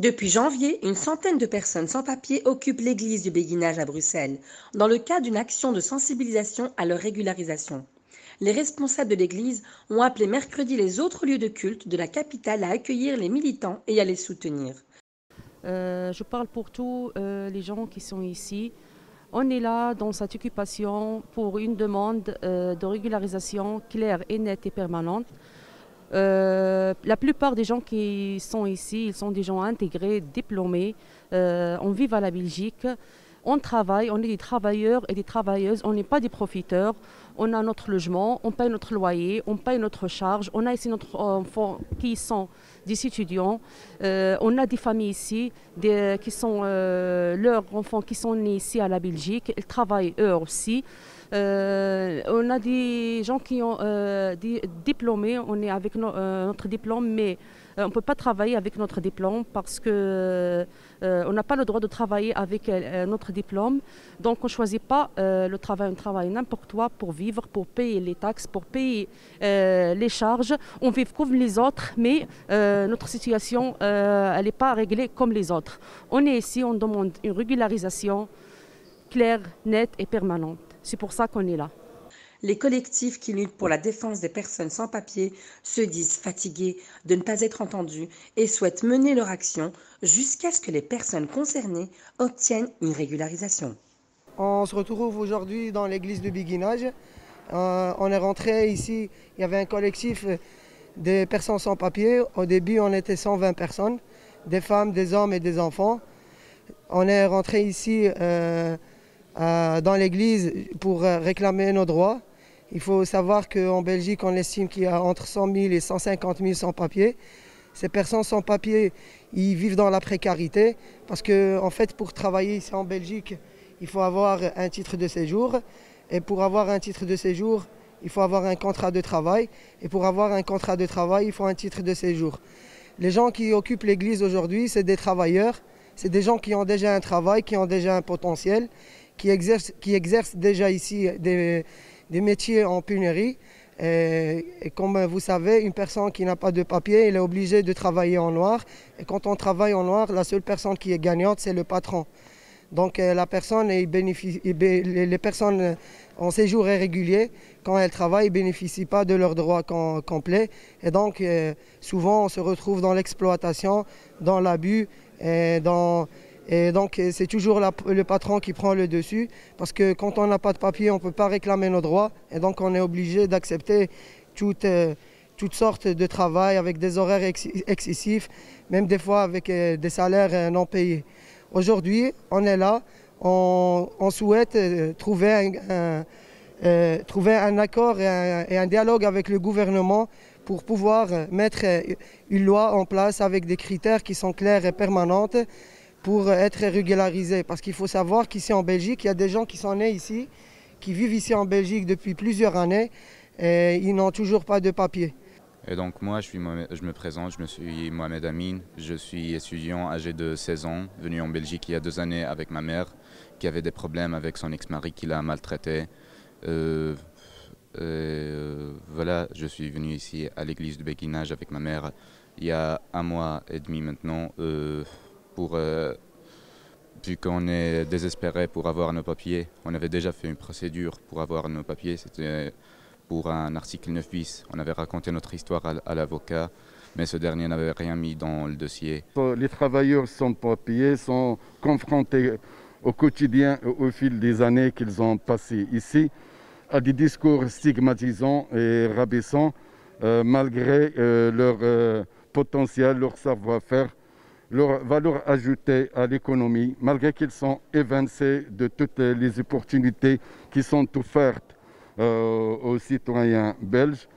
Depuis janvier, une centaine de personnes sans papier occupent l'église du Béguinage à Bruxelles, dans le cadre d'une action de sensibilisation à leur régularisation. Les responsables de l'église ont appelé mercredi les autres lieux de culte de la capitale à accueillir les militants et à les soutenir. Je parle pour tous les gens qui sont ici. On est là dans cette occupation pour une demande de régularisation claire et nette et permanente. La plupart des gens qui sont ici, ils sont des gens intégrés, diplômés. On vit à la Belgique. On travaille, on est des travailleurs et des travailleuses, on n'est pas des profiteurs. On a notre logement, on paye notre loyer, on paye notre charge. On a ici notre enfants qui sont des étudiants. On a des familles ici qui sont leurs enfants qui sont nés ici à la Belgique. Ils travaillent eux aussi. On a des gens qui ont des diplômés, on est avec notre diplôme, mais on ne peut pas travailler avec notre diplôme parce qu'on n'a pas le droit de travailler avec notre diplôme. Donc on ne choisit pas le travail, on travaille n'importe quoi pour vivre, pour payer les taxes, pour payer les charges. On vit comme les autres, mais notre situation, elle n'est pas réglée comme les autres. On est ici, on demande une régularisation claire, nette et permanente. C'est pour ça qu'on est là. Les collectifs qui luttent pour la défense des personnes sans papier se disent fatigués de ne pas être entendus et souhaitent mener leur action jusqu'à ce que les personnes concernées obtiennent une régularisation. On se retrouve aujourd'hui dans l'église du Béguinage. On est rentré ici, il y avait un collectif des personnes sans papier. Au début, on était 120 personnes, des femmes, des hommes et des enfants. On est rentré ici dans l'église pour réclamer nos droits. Il faut savoir qu'en Belgique, on estime qu'il y a entre 100 000 et 150 000 sans-papiers. Ces personnes sans-papiers, ils vivent dans la précarité parce que, en fait, pour travailler ici en Belgique, il faut avoir un titre de séjour. Et pour avoir un titre de séjour, il faut avoir un contrat de travail. Et pour avoir un contrat de travail, il faut un titre de séjour. Les gens qui occupent l'église aujourd'hui, c'est des travailleurs. C'est des gens qui ont déjà un travail, qui ont déjà un potentiel, qui exercent déjà ici des métiers en pénurie. Et comme vous savez, une personne qui n'a pas de papier, elle est obligée de travailler en noir. Et quand on travaille en noir, la seule personne qui est gagnante, c'est le patron. Donc la personne, les personnes en séjour irrégulier, quand elles travaillent, ne bénéficient pas de leurs droits complets. Et donc souvent, on se retrouve dans l'exploitation, dans l'abus, et donc c'est toujours le patron qui prend le dessus parce que quand on n'a pas de papier, on ne peut pas réclamer nos droits et donc on est obligé d'accepter toutes sortes de travail avec des horaires excessifs, même des fois avec des salaires non payés. Aujourd'hui, on est là, on souhaite trouver un accord et un dialogue avec le gouvernement pour pouvoir mettre une loi en place avec des critères qui sont clairs et permanents pour être régularisés. Parce qu'il faut savoir qu'ici en Belgique, il y a des gens qui sont nés ici, qui vivent ici en Belgique depuis plusieurs années et ils n'ont toujours pas de papier. Et donc moi, je me présente, je me suis Mohamed Amin, je suis étudiant âgé de 16 ans, venu en Belgique il y a 2 années avec ma mère, qui avait des problèmes avec son ex-mari qui l'a maltraité. Voilà, je suis venu ici à l'église du Béguinage avec ma mère il y a 1 mois et demi maintenant, vu qu'on est désespéré pour avoir nos papiers. On avait déjà fait une procédure pour avoir nos papiers, c'était pour un article 9 bis. On avait raconté notre histoire à l'avocat, mais ce dernier n'avait rien mis dans le dossier. Les travailleurs sans papiers sont confrontés au quotidien, au fil des années qu'ils ont passées ici, à des discours stigmatisants et rabaissants, malgré leur potentiel, leur savoir-faire, leur valeur ajoutée à l'économie, malgré qu'ils sont évincés de toutes les opportunités qui sont offertes aux citoyens belges.